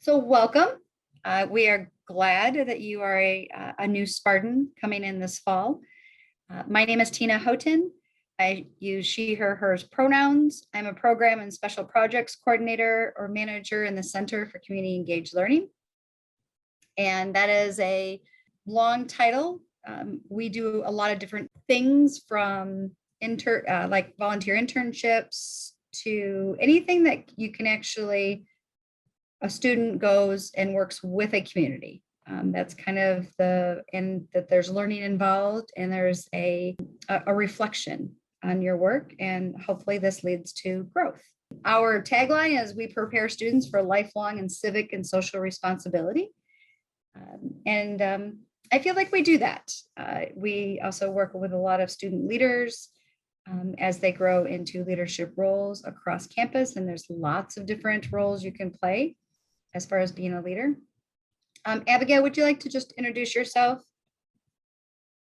So welcome. We are glad that you are a new Spartan coming in this fall. My name is Tina Houghton. I use she, her, hers pronouns. I'm a program and special projects coordinator or manager in the Center for Community Engaged Learning. And that is a long title. We do a lot of different things from like volunteer internships to anything that you can actually a student goes and works with a community. That's kind of and that there's learning involved and there's a reflection on your work, and hopefully this leads to growth. Our tagline is we prepare students for lifelong and civic and social responsibility. I feel like we do that. We also work with a lot of student leaders as they grow into leadership roles across campus, and there's lots of different roles you can play as far as being a leader. Abigail, would you like to just introduce yourself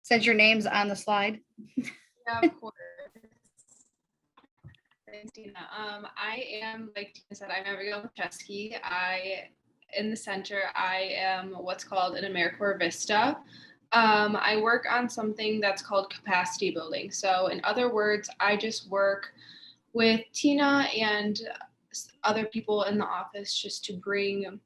since your name's on the slide? Yeah, of course. Thanks, Tina. I am, like Tina said, I'm Abigail Chesky. In the center, I am what's called an AmeriCorps Vista. I work on something that's called capacity building. So in other words, I just work with Tina and other people in the office just to bring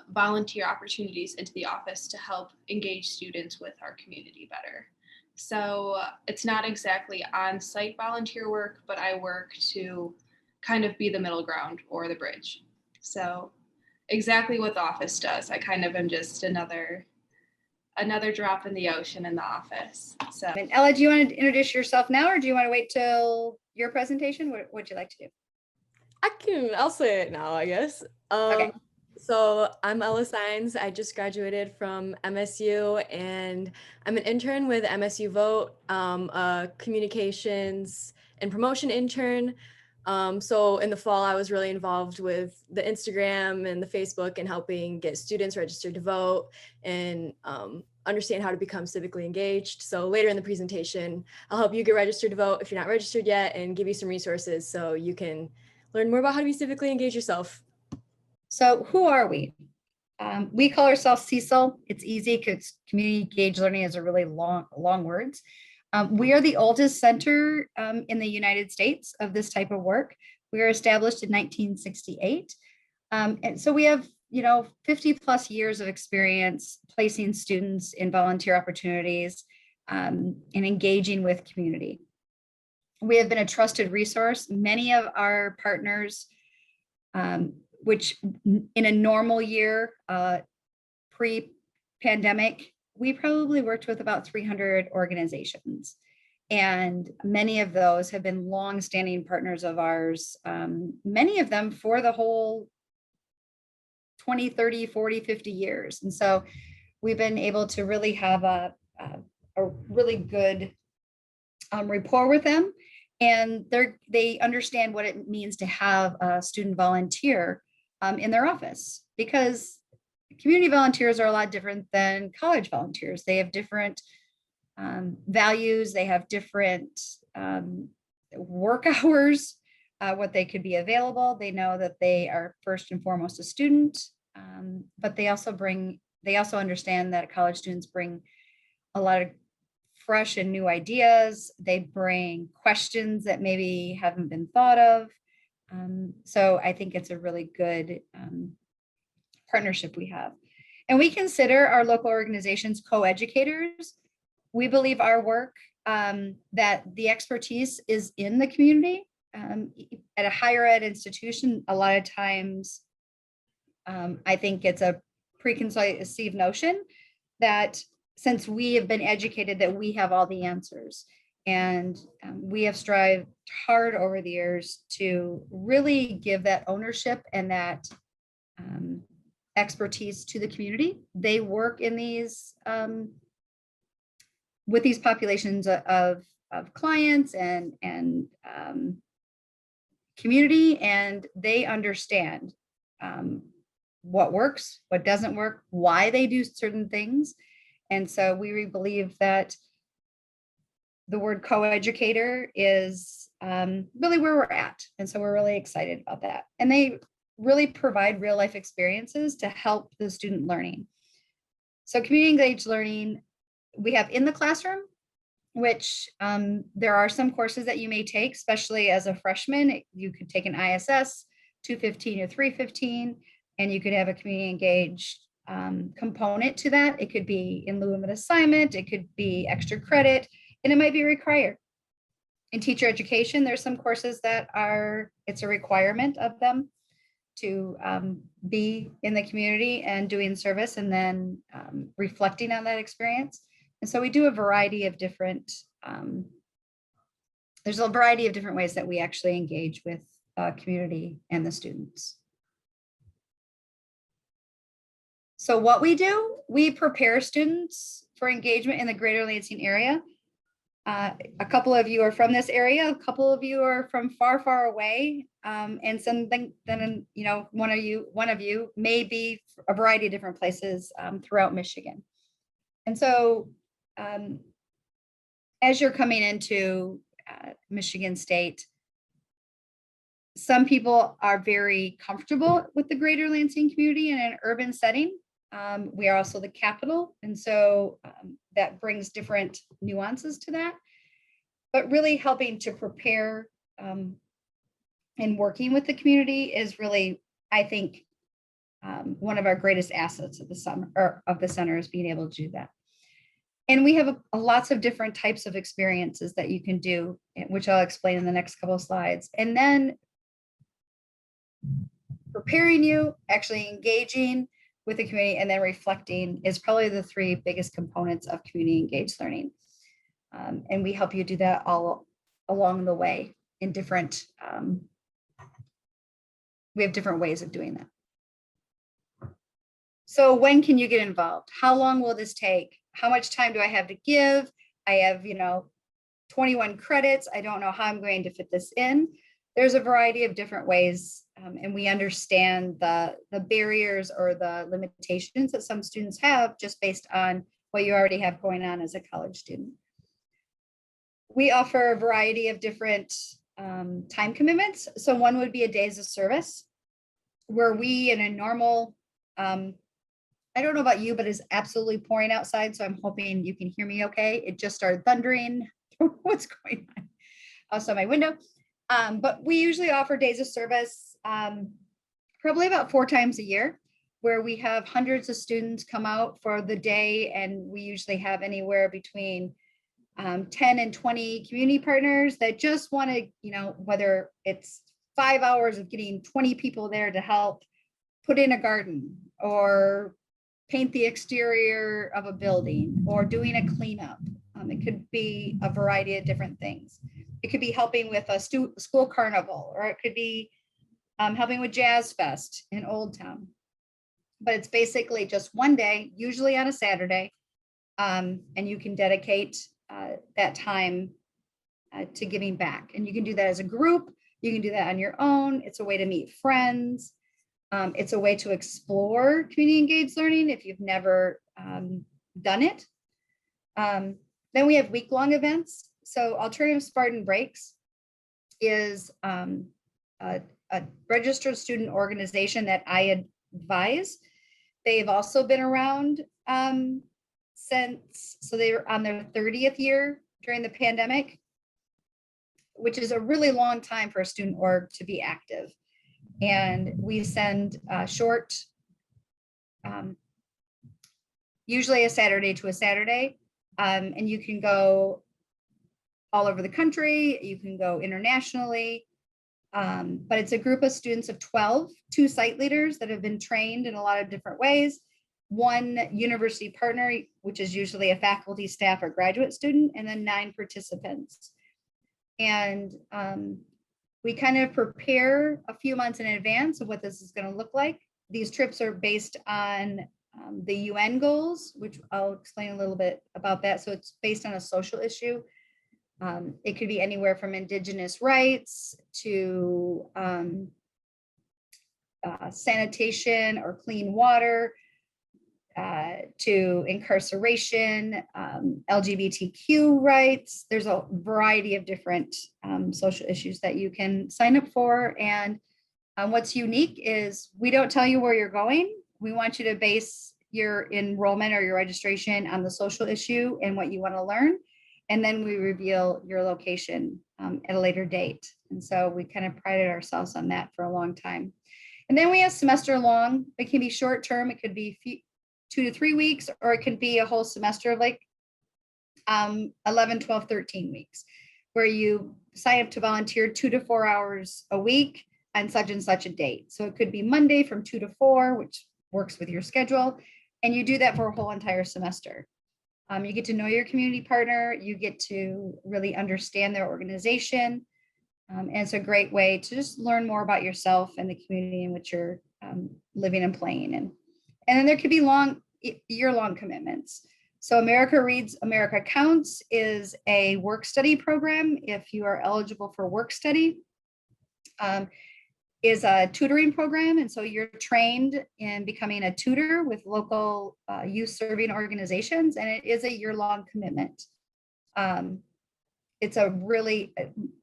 volunteer opportunities into the office to help engage students with our community better. So it's not exactly on-site volunteer work, but I work to kind of be the middle ground or the bridge. So exactly what the office does. I kind of am just another drop in the ocean in the office. So, and Ella, do you want to introduce yourself now, or do you want to wait till your presentation? What would you like to do? I'll say it now, I guess. Okay. So I'm Ella Sines. I just graduated from MSU and I'm an intern with MSUvote, a communications and promotion intern. So in the fall, I was really involved with the Instagram and the Facebook and helping get students registered to vote and understand how to become civically engaged. So later in the presentation, I'll help you get registered to vote if you're not registered yet and give you some resources so you can learn more about how to be civically engaged yourself. So who are we? We call ourselves CECL. It's easy because community engaged learning is a really long words. We are the oldest center in the United States of this type of work. We were established in 1968. And so we have, 50 plus years of experience placing students in volunteer opportunities and engaging with community. We have been a trusted resource. Many of our partners, which in a normal year, pre-pandemic, we probably worked with about 300 organizations. And many of those have been long-standing partners of ours, many of them for the whole 20, 30, 40, 50 years. And so we've been able to really have a really good rapport with them. And they understand what it means to have a student volunteer in their office, because community volunteers are a lot different than college volunteers. They have different values, they have different work hours, what they could be available. They know that they are first and foremost a student, but they also understand that college students bring a lot of fresh and new ideas. They bring questions that maybe haven't been thought of. So I think it's a really good partnership we have. And we consider our local organizations co-educators. We believe our work, that the expertise is in the community. At a higher ed institution, a lot of times, I think it's a preconceived notion that since we have been educated that we have all the answers. And we have strived hard over the years to really give that ownership and that expertise to the community. They work in these with these populations of clients and community, and they understand what works, what doesn't work, why they do certain things. And so we believe that the word co-educator is really where we're at. And so we're really excited about that. And they really provide real life experiences to help the student learning. So community engaged learning, we have in the classroom, which there are some courses that you may take, especially as a freshman. You could take an ISS 215 or 315, and you could have a community engaged component to that. It could be in lieu of an assignment, it could be extra credit, and it might be required. In teacher education, there's some courses that are, it's a requirement of them to be in the community and doing service and then reflecting on that experience. And so we do a variety of different, there's a variety of different ways that we actually engage with community and the students. So what we do, we prepare students for engagement in the greater Lansing area. A couple of you are from this area, a couple of you are from far, far away, and something then, you know, one of you may be a variety of different places throughout Michigan. And so as you're coming into Michigan State, some people are very comfortable with the greater Lansing community in an urban setting. We are also the capital, and so that brings different nuances to that. But really helping to prepare and working with the community is really, I think, one of our greatest assets of the center is being able to do that. And we have lots of different types of experiences that you can do, which I'll explain in the next couple of slides. And then preparing you, actually engaging with the community, and then reflecting is probably the three biggest components of community engaged learning. And we help you do that all along the way in different, we have different ways of doing that. So when can you get involved? How long will this take? How much time do I have to give? I have, 21 credits. I don't know how I'm going to fit this in. There's a variety of different ways, and we understand the barriers or the limitations that some students have just based on what you already have going on as a college student. We offer a variety of different time commitments. So one would be a days of service, where we in a normal, I don't know about you, but it's absolutely pouring outside. So I'm hoping you can hear me okay. It just started thundering. What's going on outside my window? But we usually offer days of service probably about 4 times a year, where we have hundreds of students come out for the day. And we usually have anywhere between 10 and 20 community partners that just want to, whether it's 5 hours of getting 20 people there to help put in a garden or paint the exterior of a building or doing a cleanup. It could be a variety of different things. It could be helping with a school carnival, or it could be helping with Jazz Fest in Old Town. But it's basically just one day, usually on a Saturday, and you can dedicate that time to giving back. And you can do that as a group. You can do that on your own. It's a way to meet friends. It's a way to explore community engaged learning if you've never done it. Then we have week-long events. So Alternative Spartan Breaks is a registered student organization that I advise. They've also been around so they were on their 30th year during the pandemic, which is a really long time for a student org to be active. And we send short, usually a Saturday to a Saturday, and you can go all over the country, you can go internationally, but it's a group of students of 12, 2 site leaders that have been trained in a lot of different ways, 1 university partner, which is usually a faculty, staff, or graduate student, and then 9 participants. And we kind of prepare a few months in advance of what this is going to look like. These trips are based on the UN goals, which I'll explain a little bit about that. So it's based on a social issue. It could be anywhere from Indigenous rights to sanitation or clean water, to incarceration, LGBTQ rights. There's a variety of different social issues that you can sign up for. And What's unique is we don't tell you where you're going. We want you to base your enrollment or your registration on the social issue and what you want to learn. And then we reveal your location at a later date. And so we kind of prided ourselves on that for a long time. And then we have semester long. It can be short term. It could be 2 to 3 weeks, or it could be a whole semester, like 11, 12, 13 weeks, where you sign up to volunteer 2 to 4 hours a week on such and such a date. So it could be Monday from 2 to 4, which works with your schedule. And you do that for a whole entire semester. You get to know your community partner. You get to really understand their organization. And it's a great way to just learn more about yourself and the community in which you're living and playing in. And then there could be year-long commitments. So America Reads, America Counts is a work study program. If you are eligible for work study, is a tutoring program. And so you're trained in becoming a tutor with local youth serving organizations. And it is a year-long commitment. It's a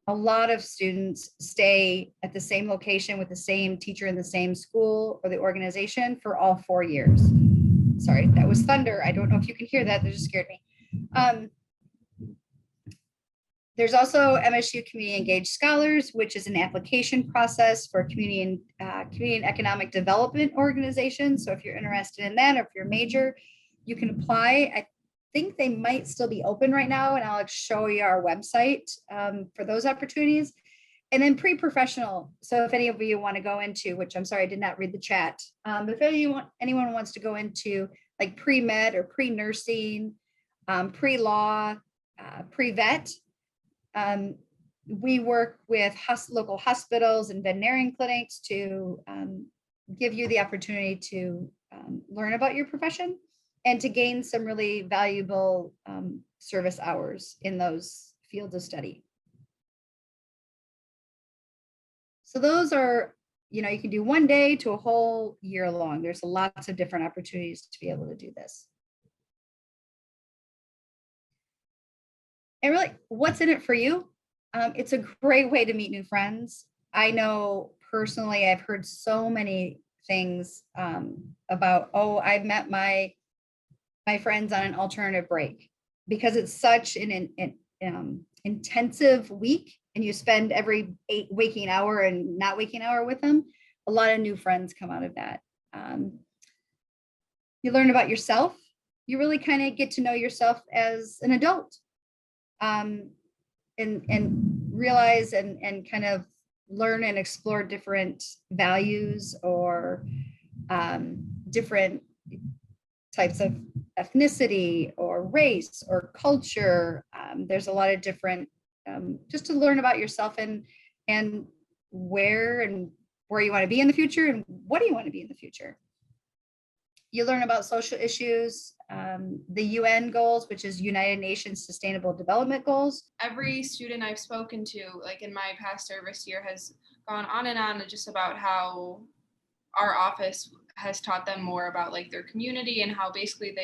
lot of students stay at the same location with the same teacher in the same school or the organization for all 4 years. Sorry, that was thunder. I don't know if you can hear that. That just scared me. There's also MSU Community Engaged Scholars, which is an application process for community and economic development organizations. So if you're interested in that, or if you're a major, you can apply. I think they might still be open right now, and I'll show you our website for those opportunities. And then pre-professional. So if any of you want to go into, which I'm sorry, I did not read the chat, but if anyone wants to go into like pre-med or pre-nursing, pre-law, pre-vet, we work with local hospitals and veterinarian clinics to give you the opportunity to learn about your profession and to gain some really valuable service hours in those fields of study. So those are, you can do 1 day to a whole year long. There's lots of different opportunities to be able to do this. And really, what's in it for you? It's a great way to meet new friends. I know personally, I've heard so many things about, oh, I've met my friends on an alternative break, because it's such an intensive week, and you spend every 8 waking hour and not waking hour with them. A lot of new friends come out of that. You learn about yourself. You really kind of get to know yourself as an adult. And realize and kind of learn and explore different values or different types of ethnicity or race or culture. There's a lot of different, just to learn about yourself and where you want to be in the future and what do you want to be in the future. You learn about social issues, the UN goals, which is United Nations Sustainable Development Goals. Every student I've spoken to, like in my past service year, has gone on and on just about how our office has taught them more about like their community, and how basically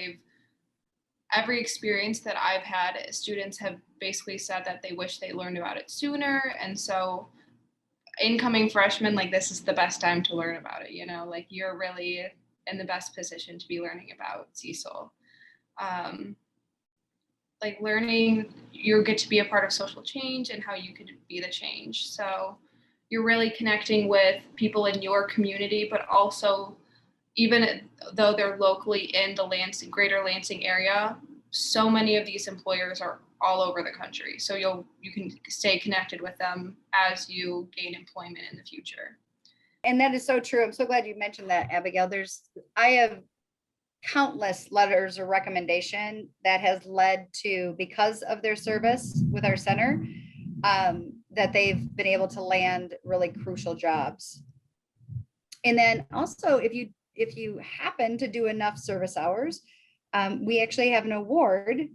every experience that I've had, students have basically said that they wish they learned about it sooner. And so incoming freshmen, like, this is the best time to learn about it, like you're really in the best position to be learning about CSOL. Like learning, you get to be a part of social change and how you could be the change. So you're really connecting with people in your community, but also, even though they're locally in the greater Lansing area, so many of these employers are all over the country. So you can stay connected with them as you gain employment in the future. And that is so true. I'm so glad you mentioned that, Abigail. I have countless letters of recommendation that has led to, because of their service with our center, that they've been able to land really crucial jobs. And then also, if you happen to do enough service hours, we actually have an award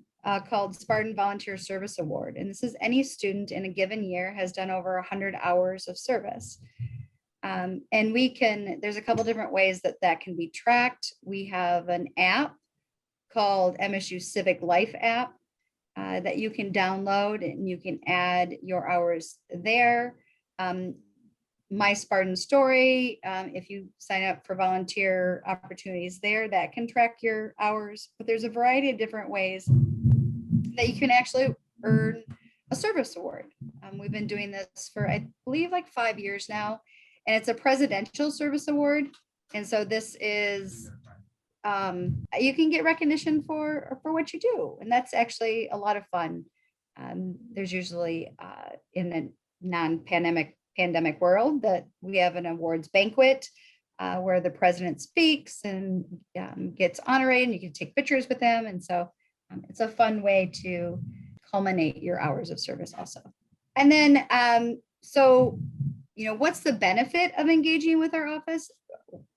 called Spartan Volunteer Service Award. And this is any student in a given year has done over 100 hours of service. And there's a couple different ways that can be tracked. We have an app called MSU Civic Life app that you can download, and you can add your hours there. My Spartan Story. If you sign up for volunteer opportunities there, that can track your hours. But there's a variety of different ways that you can actually earn a service award. We've been doing this for, I believe, like 5 years now, and it's a presidential service award. And so this is, you can get recognition for what you do, and that's actually a lot of fun. There's usually in a non-pandemic world that we have an awards banquet where the president speaks and gets honored, and you can take pictures with them. And so it's a fun way to culminate your hours of service also. And then, so, what's the benefit of engaging with our office?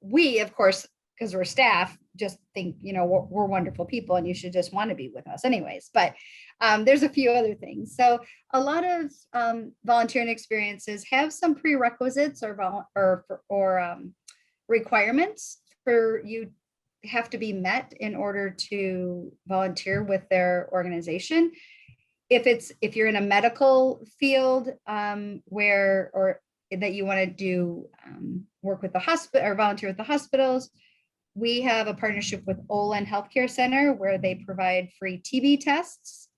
We, of course, because we're staff, just think, we're wonderful people and you should just want to be with us anyways. But there's a few other things. So a lot of volunteering experiences have some prerequisites or requirements for you have to be met in order to volunteer with their organization. If you're in a medical field or that you want to do work with the hospital or volunteer with the hospitals, we have a partnership with Olin Healthcare Center where they provide free TB tests.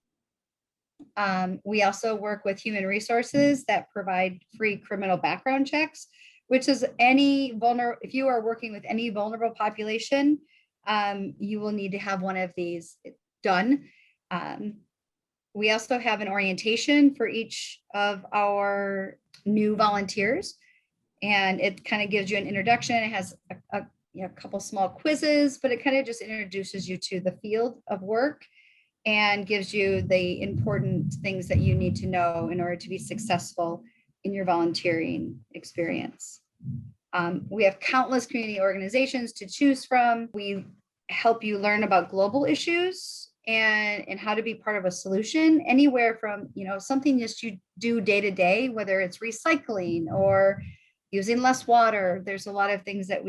We also work with Human Resources that provide free criminal background checks, which is if you are working with any vulnerable population, you will need to have one of these done. We also have an orientation for each of our new volunteers, and it kind of gives you an introduction. It has a couple small quizzes, but it kind of just introduces you to the field of work and gives you the important things that you need to know in order to be successful in your volunteering experience. We have countless community organizations to choose from. We help you learn about global issues and how to be part of a solution, anywhere from, something just you do day to day, whether it's recycling or using less water. There's a lot of things that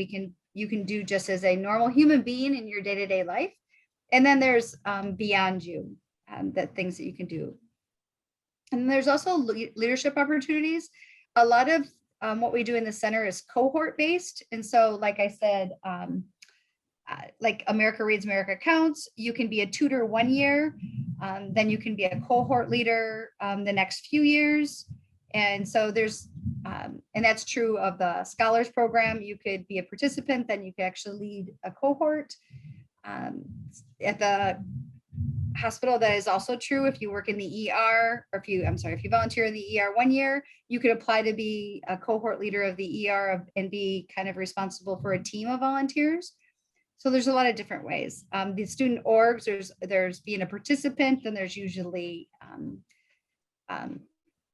you can do just as a normal human being in your day-to-day life. And then there's beyond you, that things that you can do. And there's also leadership opportunities. A lot of what we do in the center is cohort based. And so, like I said, like America Reads, America Counts, you can be a tutor 1 year, then you can be a cohort leader the next few years. And so there's, and that's true of the scholars program. You could be a participant, then you could actually lead a cohort. At the hospital, that is also true. If you work in the ER, or if you volunteer in the ER 1 year, you could apply to be a cohort leader of the ER and be kind of responsible for a team of volunteers. So there's a lot of different ways. The student orgs, there's being a participant, then there's usually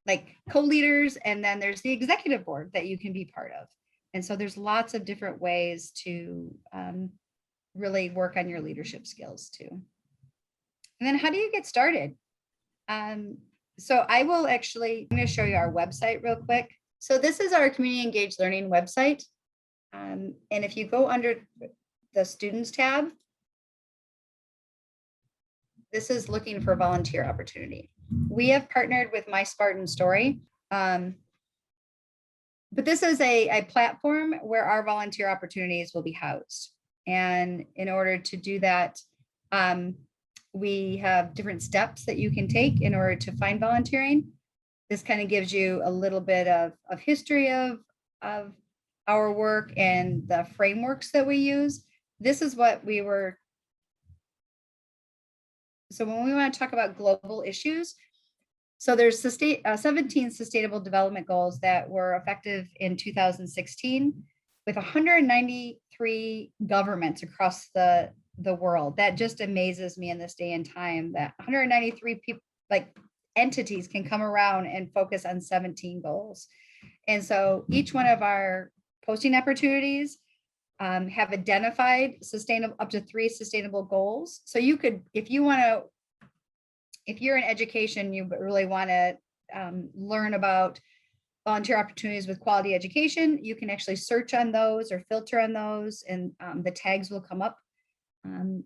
like co-leaders, and then there's the executive board that you can be part of. And so there's lots of different ways to really work on your leadership skills too. And then how do you get started? So I'm going to show you our website real quick. So this is our community engaged learning website. And if you go under the students tab, this is looking for volunteer opportunity. We have partnered with My Spartan Story, but this is a platform where our volunteer opportunities will be housed. And in order to do that, we have different steps that you can take in order to find volunteering. This kind of gives you a little bit of history of our work and the frameworks that we use. This is what we were. So when we want to talk about global issues, so there's 17 sustainable development goals that were effective in 2016 with 193 governments across the world. That just amazes me in this day and time that 193 people, like entities, can come around and focus on 17 goals. And so each one of our posting opportunities have identified up to 3 sustainable goals. So you could, if you're in education, you really want to learn about volunteer opportunities with quality education, you can actually search on those or filter on those, and the tags will come up. And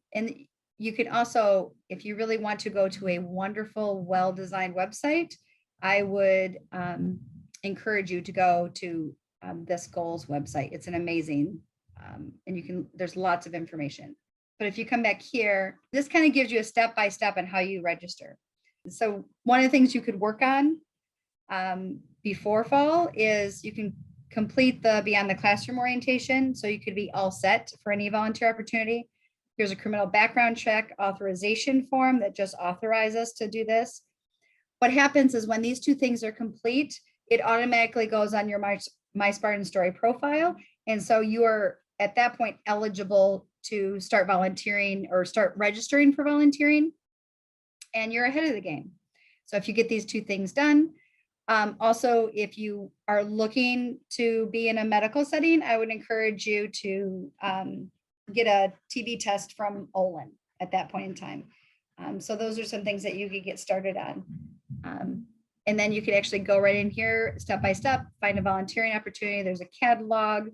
you can also, if you really want to go to a wonderful, well-designed website, I would encourage you to go to this goals website. It's an amazing, and there's lots of information. But if you come back here, this kind of gives you a step-by-step on how you register. So one of the things you could work on before fall is you can complete the Beyond the Classroom orientation. So you could be all set for any volunteer opportunity. Here's a criminal background check authorization form that just authorizes us to do this. What happens is when these two things are complete, it automatically goes on your My Spartan Story profile. And so you are at that point eligible to start volunteering or start registering for volunteering, and you're ahead of the game. So if you get these two things done, also, if you are looking to be in a medical setting, I would encourage you to get a TB test from Olin at that point in time. So those are some things that you could get started on. And then you could actually go right in here step by step, find a volunteering opportunity. There's a catalog.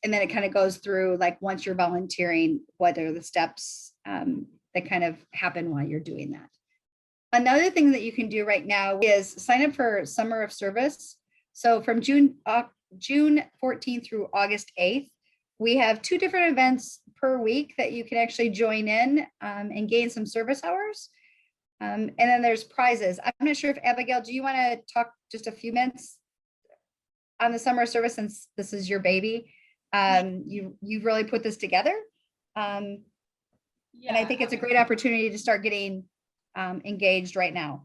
And then it kind of goes through, like, once you're volunteering, what are the steps that kind of happen while you're doing that. Another thing that you can do right now is sign up for Summer of Service. So from June 14th through August 8th, we have 2 different events per week that you can actually join in and gain some service hours. And then there's prizes. I'm not sure if Abigail, do you want to talk just a few minutes on the Summer of Service, since this is your baby? You've really put this together. And I think it's a great opportunity to start getting engaged right now.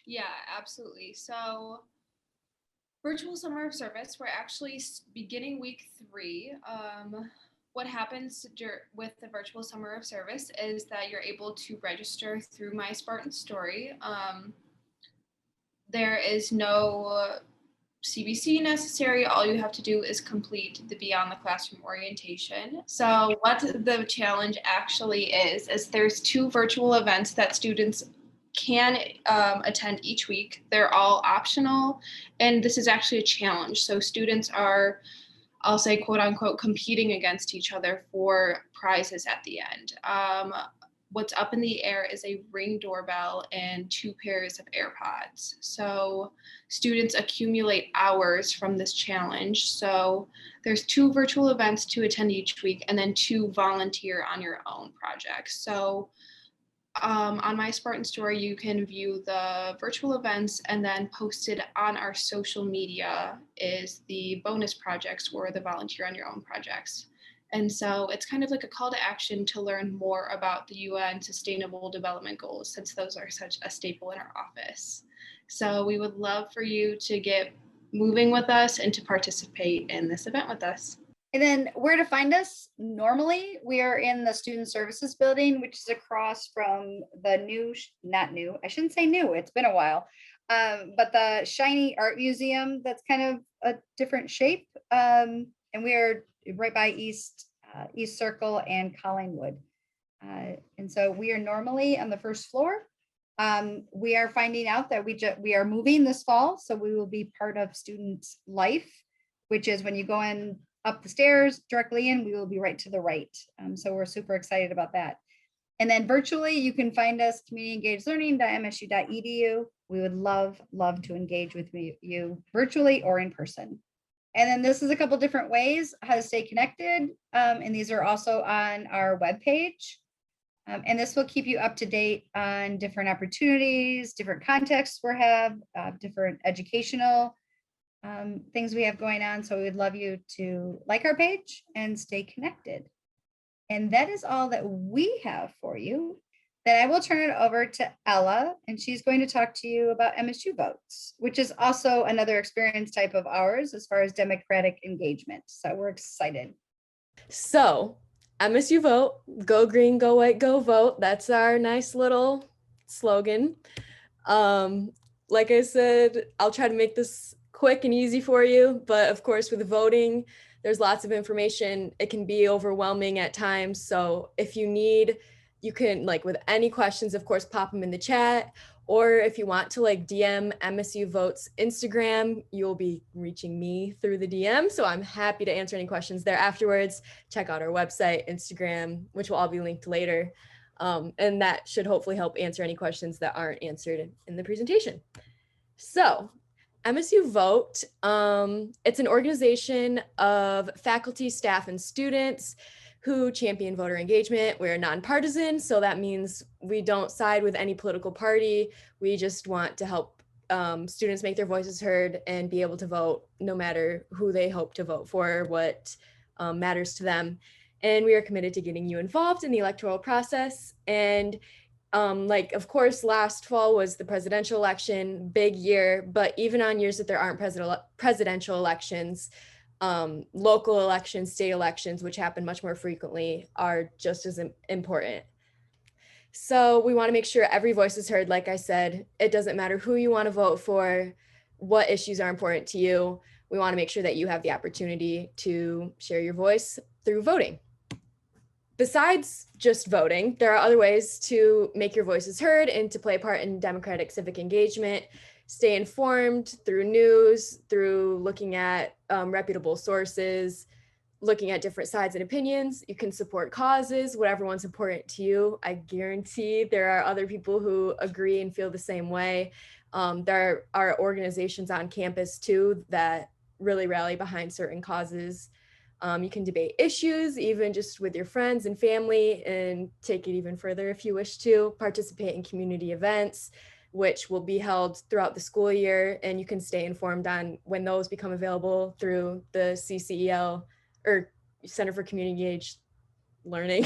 Yeah, absolutely. So virtual Summer of Service, we're actually beginning week 3. What happens with the virtual Summer of Service is that you're able to register through My Spartan Story. There is no CBC necessary. All you have to do is complete the Beyond the Classroom orientation. So what the challenge actually is there's 2 virtual events that students can attend each week. They're all optional, and this is actually a challenge. So students are, I'll say, quote unquote, competing against each other for prizes at the end. What's up in the air is a Ring doorbell and 2 pairs of AirPods. So students accumulate hours from this challenge. So there's 2 virtual events to attend each week, and then 2 volunteer on your own projects. So on My Spartan Story, you can view the virtual events, and then posted on our social media is the bonus projects or the volunteer on your own projects. And so it's kind of like a call to action to learn more about the UN Sustainable Development Goals, since those are such a staple in our office. So we would love for you to get moving with us and to participate in this event with us. And then where to find us? Normally, we are in the Student Services Building, which is across from the not new, I shouldn't say new, it's been a while, but the shiny art museum that's kind of a different shape. And we are right by East Circle and Collingwood. And so we are normally on the first floor. We are finding out that we are moving this fall, so we will be part of students' life, which is when you go in up the stairs directly in, we will be right to the right. So we're super excited about that. And then virtually, you can find us communityengagedlearning.msu.edu. We would love to engage with you virtually or in person. And then this is a couple different ways how to stay connected. And these are also on our webpage. And this will keep you up to date on different opportunities, different contexts we have, different educational things we have going on. So we would love you to like our page and stay connected. And that is all that we have for you. Then I will turn it over to Ella, and she's going to talk to you about MSU votes, which is also another experience type of ours as far as democratic engagement. So we're excited. So MSU vote, go green, go white, go vote. That's our nice little slogan. Like I said, I'll try to make this quick and easy for you, but of course with voting, there's lots of information. It can be overwhelming at times. So if you need, you can, like, with any questions, of course, pop them in the chat, or if you want to, like, DM MSU Vote's Instagram, you'll be reaching me through the DM. So I'm happy to answer any questions there afterwards. Check out our website, Instagram, which will all be linked later. And that should hopefully help answer any questions that aren't answered in the presentation. So MSU Vote, it's an organization of faculty, staff, and students who champion voter engagement. We're nonpartisan, so that means we don't side with any political party. We just want to help students make their voices heard and be able to vote no matter who they hope to vote for, what matters to them. And we are committed to getting you involved in the electoral process. And like, of course, last fall was the presidential election, big year, but even on years that there aren't presidential elections, local elections, state elections, which happen much more frequently, are just as important. So we want to make sure every voice is heard. Like I said, it doesn't matter who you want to vote for, what issues are important to you. We want to make sure that you have the opportunity to share your voice through voting. Besides just voting, there are other ways to make your voices heard and to play a part in democratic civic engagement. Stay informed through news, through looking at reputable sources, looking at different sides and opinions. You can support causes, whatever one's important to you. I guarantee there are other people who agree and feel the same way. There are organizations on campus too that really rally behind certain causes. You can debate issues, even just with your friends and family, and take it even further if you wish to. Participate in community events, which will be held throughout the school year, and you can stay informed on when those become available through the CCEL or Center for Community Engaged Learning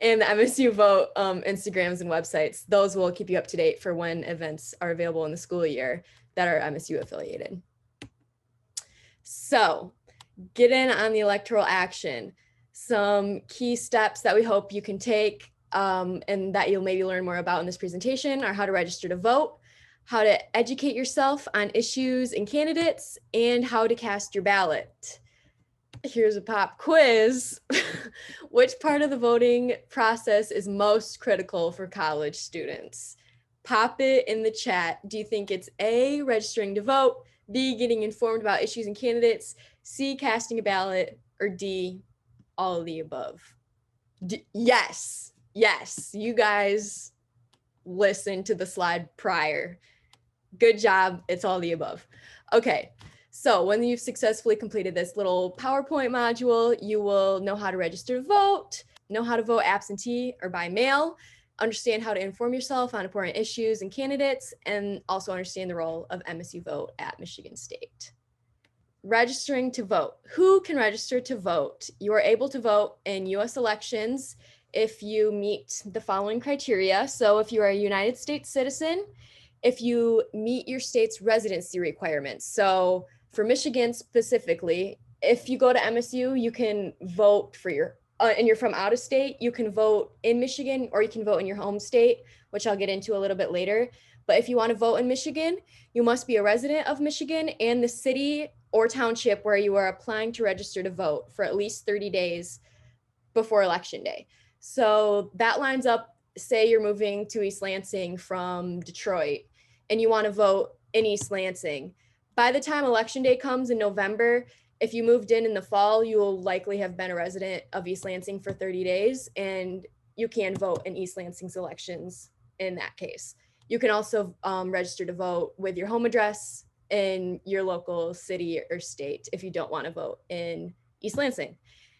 and the MSU Vote Instagrams and websites. Those will keep you up to date for when events are available in the school year that are MSU affiliated. So, get in on the electoral action. Some key steps that we hope you can take and that you'll maybe learn more about in this presentation are how to register to vote, how to educate yourself on issues and candidates, and how to cast your ballot. Here's a pop quiz. Which part of the voting process is most critical for college students? Pop it in the chat. Do you think it's A, registering to vote, B, getting informed about issues and candidates, C, casting a ballot, or D, all of the above? Yes, you guys listened to the slide prior. Good job, it's all the above. Okay, so when you've successfully completed this little PowerPoint module, you will know how to register to vote, know how to vote absentee or by mail, understand how to inform yourself on important issues and candidates, and also understand the role of MSU Vote at Michigan State. Registering to vote. Who can register to vote? You are able to vote in US elections if you meet the following criteria. So if you are a United States citizen, if you meet your state's residency requirements. So for Michigan specifically, if you go to MSU, you can vote for your, and you're from out of state, you can vote in Michigan or you can vote in your home state, which I'll get into a little bit later. But if you want to vote in Michigan, you must be a resident of Michigan and the city or township where you are applying to register to vote for at least 30 days before election day. So that lines up, say you're moving to East Lansing from Detroit and you want to vote in East Lansing. By the time election day comes in November, if you moved in the fall, you will likely have been a resident of East Lansing for 30 days and you can vote in East Lansing's elections in that case. You can also register to vote with your home address in your local city or state if you don't want to vote in East Lansing.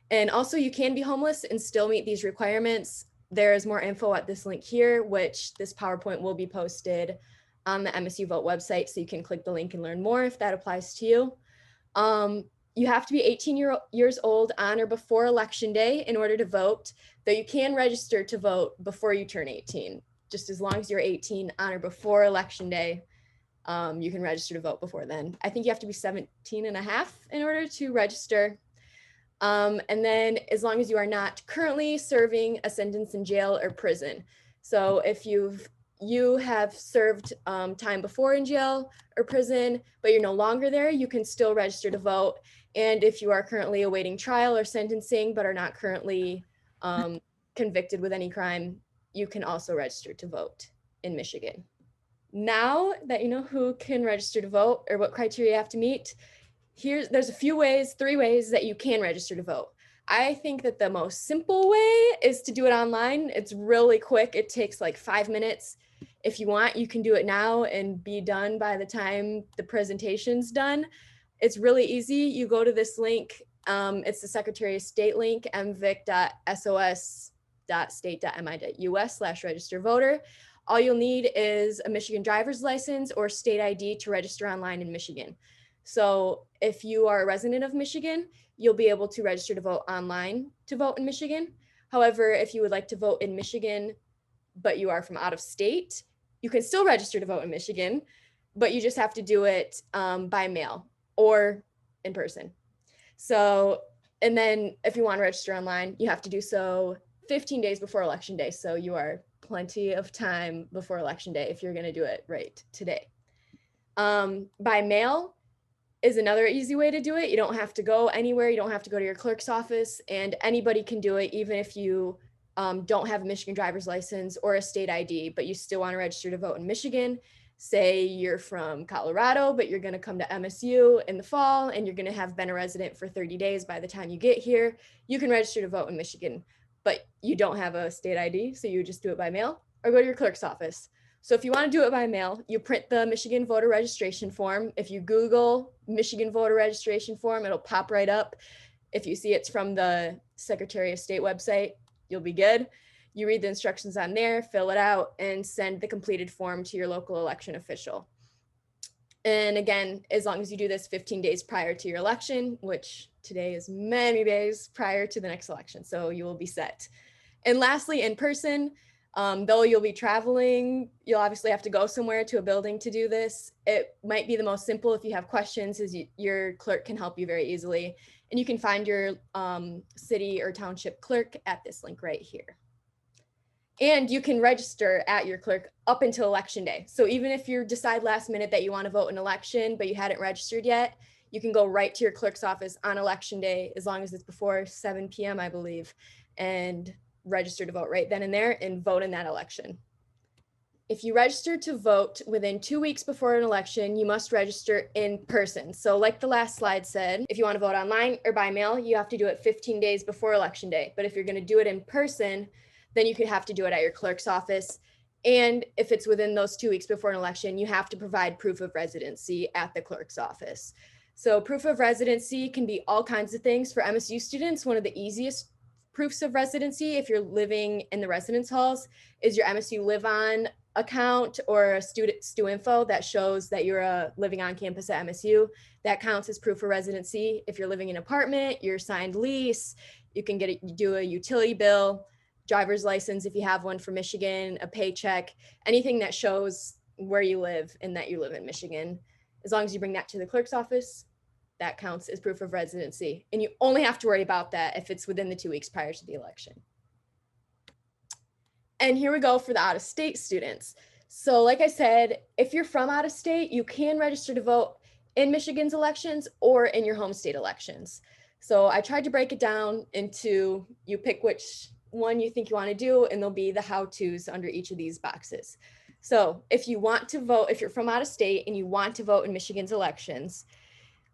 And also you can be homeless and still meet these requirements. There is more info at this link here, which this PowerPoint will be posted on the MSU Vote website. So you can click the link and learn more if that applies to you. You have to be 18 years old on or before election day in order to vote, though you can register to vote before you turn 18. Just as long as you're 18 on or before election day, you can register to vote before then. I think you have to be 17 and a half in order to register. And then as long as you are not currently serving a sentence in jail or prison. So if you have served time before in jail or prison, but you're no longer there, you can still register to vote. And if you are currently awaiting trial or sentencing, but are not currently convicted with any crime, you can also register to vote in Michigan. Now that you know who can register to vote or what criteria you have to meet, there's a few ways, 3 ways that you can register to vote. I think that the most simple way is to do it online. It's really quick. It takes like 5 minutes. If you want, you can do it now and be done by the time the presentation's done. It's really easy. You go to this link. It's the Secretary of State link, mvic.sos.state.mi.us/register-voter. All you'll need is a Michigan driver's license or state ID to register online in Michigan. So if you are a resident of Michigan, you'll be able to register to vote online to vote in Michigan. However, if you would like to vote in Michigan, but you are from out of state, you can still register to vote in Michigan, but you just have to do it by mail or in person. So, and then if you want to register online, you have to do so 15 days before Election Day. So you are plenty of time before Election Day if you're going to do it right today. By mail is another easy way to do it. You don't have to go anywhere. You don't have to go to your clerk's office, and anybody can do it, even if you don't have a Michigan driver's license or a state ID, but you still want to register to vote in Michigan. Say you're from Colorado, but you're going to come to MSU in the fall and you're going to have been a resident for 30 days by the time you get here. You can register to vote in Michigan, but you don't have a state ID, so you just do it by mail or go to your clerk's office. So if you want to do it by mail, you print the Michigan voter registration form. If you Google Michigan voter registration form, it'll pop right up. If you see it's from the Secretary of State website, you'll be good. You read the instructions on there, fill it out, and send the completed form to your local election official. And again, as long as you do this 15 days prior to your election, which today is many days prior to the next election, so you will be set. And lastly, in person, though you'll be traveling, you'll obviously have to go somewhere to a building to do this. It might be the most simple if you have questions, as your clerk can help you very easily. And you can find your city or township clerk at this link right here. And you can register at your clerk up until Election Day. So even if you decide last minute that you want to vote in election, but you hadn't registered yet, you can go right to your clerk's office on Election Day, as long as it's before 7 p.m., I believe, and register to vote right then and there and vote in that election. If you register to vote within 2 weeks before an election, you must register in person. So like the last slide said, if you want to vote online or by mail, you have to do it 15 days before Election Day. But if you're going to do it in person, then you could have to do it at your clerk's office. And if it's within those 2 weeks before an election, you have to provide proof of residency at the clerk's office. So proof of residency can be all kinds of things. For MSU students, one of the easiest proofs of residency, if you're living in the residence halls, is your MSU Live On account or a stu info that shows that you're living on campus at MSU. That counts as proof of residency. If you're living in an apartment, your signed lease, you can do a utility bill, driver's license if you have one for Michigan, a paycheck, anything that shows where you live and that you live in Michigan. As long as you bring that to the clerk's office, that counts as proof of residency. And you only have to worry about that if it's within the 2 weeks prior to the election. And here we go for the out-of-state students. So like I said, if you're from out of state, you can register to vote in Michigan's elections or in your home state elections. So I tried to break it down into, you pick which one you think you want to do, and there'll be the how-tos under each of these boxes. So if you want to vote, if you're from out of state and you want to vote in Michigan's elections,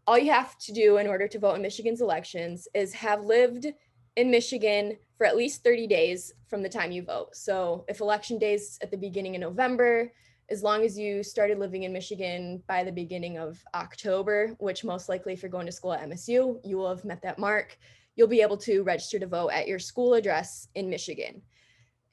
all you have to do in order to vote in Michigan's elections is have lived in Michigan for at least 30 days from the time you vote. So if election day's at the beginning of November, as long as you started living in Michigan by the beginning of October, which most likely if you're going to school at MSU, you will have met that mark, you'll be able to register to vote at your school address in Michigan.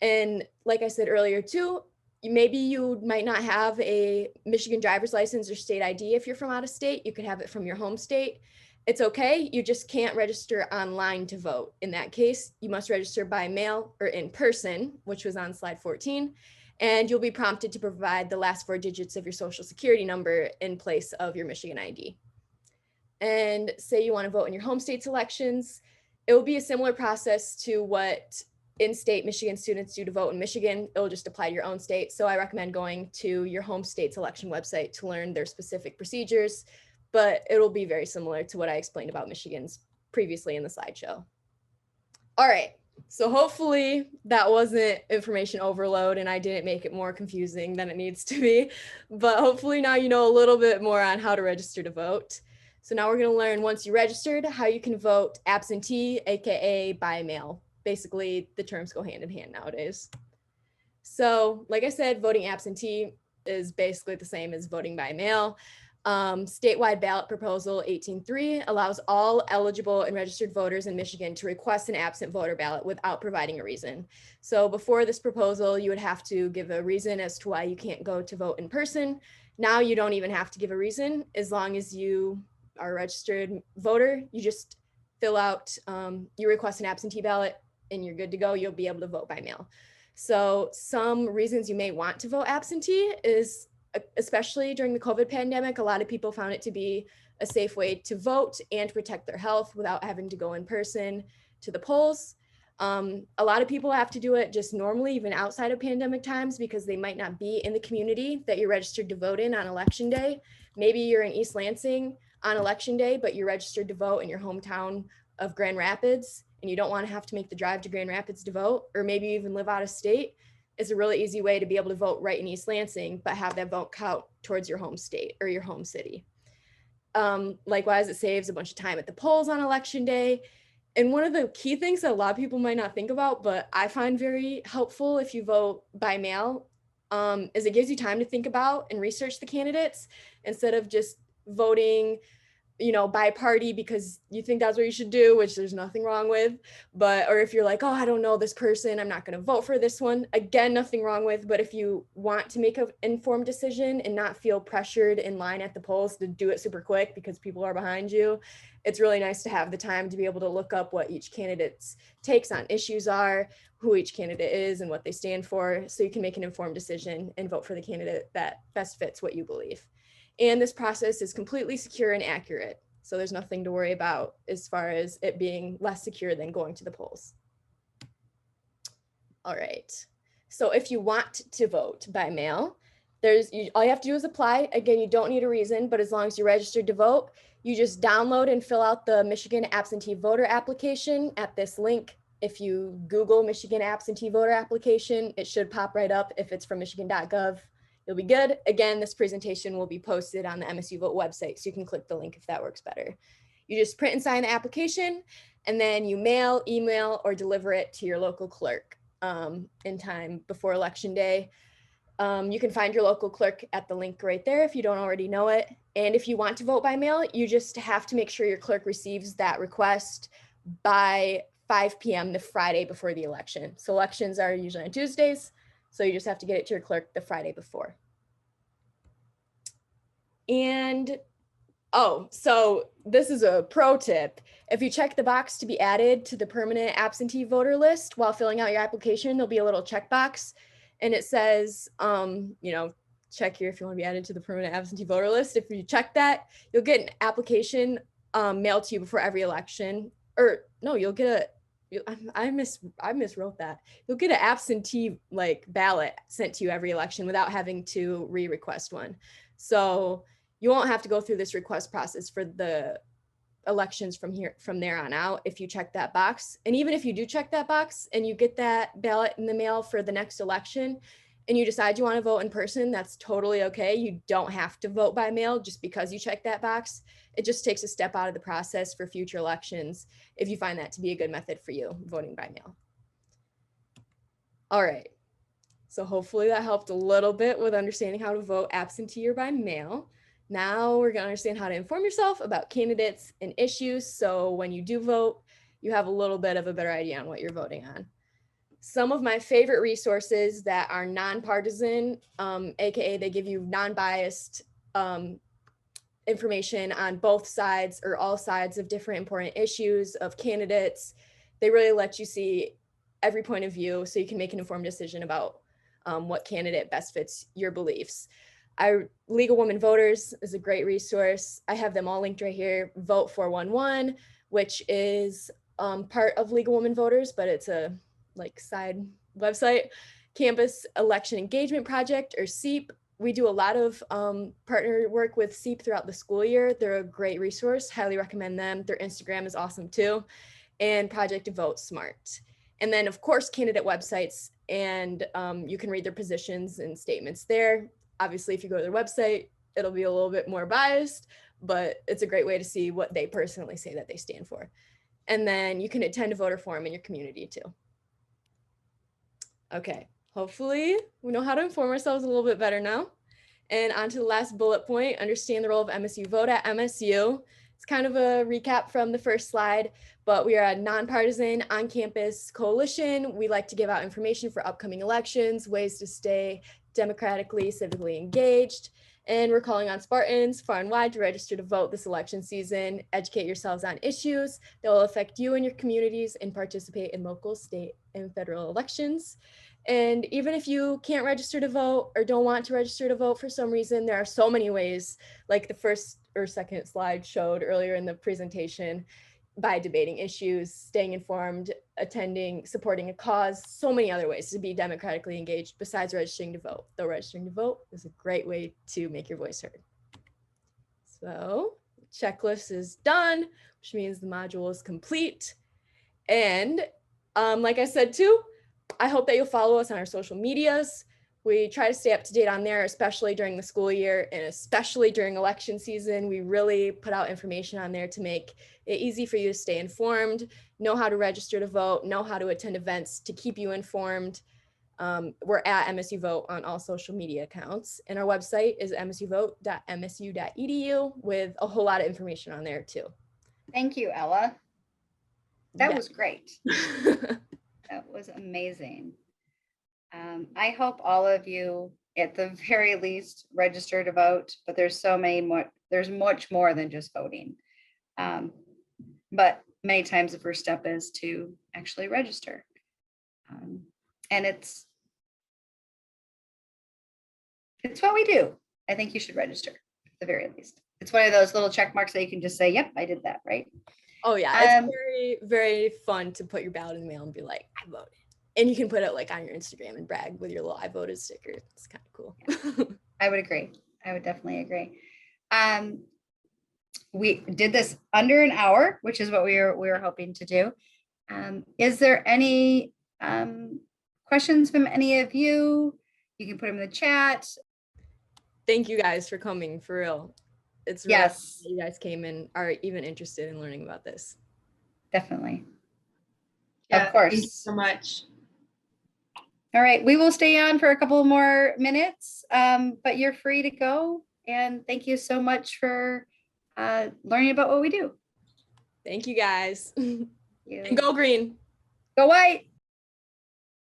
And like I said earlier too, maybe you might not have a Michigan driver's license or state ID if you're from out of state. You could have it from your home state. It's okay. You just can't register online to vote. In that case, you must register by mail or in person, which was on slide 14. And you'll be prompted to provide the last 4 digits of your social security number in place of your Michigan ID. And say you want to vote in your home state's elections, it will be a similar process to what in-state Michigan students do to vote in Michigan. It'll just apply to your own state. So I recommend going to your home state's election website to learn their specific procedures, but it'll be very similar to what I explained about Michigan's previously in the slideshow. All right, so hopefully that wasn't information overload and I didn't make it more confusing than it needs to be, but hopefully now you know a little bit more on how to register to vote. So now we're going to learn, once you registered, how you can vote absentee, aka by mail. Basically, the terms go hand in hand nowadays. So like I said, voting absentee is basically the same as voting by mail. Statewide ballot proposal 18.3 allows all eligible and registered voters in Michigan to request an absent voter ballot without providing a reason. So before this proposal, you would have to give a reason as to why you can't go to vote in person. Now you don't even have to give a reason. As long as you are a registered voter, you just fill out, you request an absentee ballot and you're good to go. You'll be able to vote by mail. So some reasons you may want to vote absentee is, especially during the COVID pandemic, a lot of people found it to be a safe way to vote and to protect their health without having to go in person to the polls. A lot of people have to do it just normally, even outside of pandemic times, because they might not be in the community that you're registered to vote in on election day. Maybe you're in East Lansing on election day, but you're registered to vote in your hometown of Grand Rapids, and you don't want to have to make the drive to Grand Rapids to vote, or maybe you even live out of state. It's a really easy way to be able to vote right in East Lansing, but have that vote count towards your home state or your home city. Likewise, it saves a bunch of time at the polls on election day. And one of the key things that a lot of people might not think about, but I find very helpful if you vote by mail, is it gives you time to think about and research the candidates instead of just voting, by party because you think that's what you should do, which there's nothing wrong with. But, or if you're like, oh, I don't know this person, I'm not going to vote for this one. Again, nothing wrong with, but if you want to make an informed decision and not feel pressured in line at the polls to do it super quick because people are behind you, it's really nice to have the time to be able to look up what each candidate's takes on issues are, who each candidate is and what they stand for, so you can make an informed decision and vote for the candidate that best fits what you believe. And this process is completely secure and accurate. So there's nothing to worry about as far as it being less secure than going to the polls. All right. So if you want to vote by mail, all you have to do is apply. Again, you don't need a reason, but as long as you're registered to vote, you just download and fill out the Michigan absentee voter application at this link. If you Google Michigan absentee voter application, it should pop right up. If it's from michigan.gov, you'll be good. Again, this presentation will be posted on the MSUvote website, so you can click the link if that works better. You just print and sign the application, and then you mail, email, or deliver it to your local clerk in time before election day. You can find your local clerk at the link right there if you don't already know it. And if you want to vote by mail, you just have to make sure your clerk receives that request by 5 p.m. the Friday before the election. So elections are usually on Tuesdays, so you just have to get it to your clerk the Friday before. And so this is a pro tip. If you check the box to be added to the permanent absentee voter list while filling out your application, there'll be a little checkbox and it says, check here if you want to be added to the permanent absentee voter list. If you check that, you'll get an application mailed to you before every election. Or no, you'll get I miswrote that. You'll get an absentee ballot sent to you every election without having to re-request one. So you won't have to go through this request process for the elections from there on out if you check that box. And even if you do check that box and you get that ballot in the mail for the next election and you decide you want to vote in person, that's totally okay. You don't have to vote by mail just because you check that box. It just takes a step out of the process for future elections if you find that to be a good method for you, voting by mail. All right. So hopefully that helped a little bit with understanding how to vote absentee or by mail. Now we're going to understand how to inform yourself about candidates and issues. So when you do vote, you have a little bit of a better idea on what you're voting on. Some of my favorite resources that are nonpartisan, AKA they give you non-biased information on both sides or all sides of different important issues of candidates. They really let you see every point of view so you can make an informed decision about what candidate best fits your beliefs. League of Women Voters is a great resource. I have them all linked right here. Vote 411, which is part of League of Women Voters, but it's a side website. Campus Election Engagement Project, or SEEP. We do a lot of partner work with SEEP throughout the school year. They're a great resource. Highly recommend them. Their Instagram is awesome too. And Project Vote Smart. And then of course, candidate websites, and you can read their positions and statements there. Obviously, if you go to their website, it'll be a little bit more biased, but it's a great way to see what they personally say that they stand for. And then you can attend a voter forum in your community too. Okay, hopefully we know how to inform ourselves a little bit better now. And on to the last bullet point, understand the role of MSU Vote at MSU. It's kind of a recap from the first slide, but we are a nonpartisan on-campus coalition. We like to give out information for upcoming elections, ways to stay democratically, civically engaged. And we're calling on Spartans far and wide to register to vote this election season, educate yourselves on issues that will affect you and your communities, and participate in local, state, and federal elections. And even if you can't register to vote or don't want to register to vote for some reason, there are so many ways, like the first or second slide showed earlier in the presentation, by debating issues, staying informed, attending, supporting a cause, so many other ways to be democratically engaged besides registering to vote. Though registering to vote is a great way to make your voice heard. So checklist is done, which means the module is complete. And like I said too, I hope that you'll follow us on our social medias. We try to stay up to date on there, especially during the school year and especially during election season. We really put out information on there to make it easy for you to stay informed, know how to register to vote, know how to attend events to keep you informed. We're at MSU Vote on all social media accounts, and our website is msuvote.msu.edu with a whole lot of information on there too. Thank you, Ella. That Yeah. was great. That was amazing. I hope all of you, at the very least, register to vote, but there's so many more, there's much more than just voting. But many times the first step is to actually register. And it's what we do. I think you should register at the very least. It's one of those little check marks that you can just say, yep, I did that, right? Oh yeah, it's very, very fun to put your ballot in the mail and be like, I voted. And you can put it like on your Instagram and brag with your little I voted sticker. It's kind of cool. Yeah, I would agree. I would definitely agree. We did this under an hour, which is what we were hoping to do. Is there any questions from any of you? You can put them in the chat. Thank you guys for coming, for real. It's really Yes, you guys came and are even interested in learning about this. definitely. Yeah, Of course. thank you so much. All right, we will stay on for a couple more minutes, but you're free to go. And thank you so much for learning about what we do. Thank you guys. You. And go green. Go white.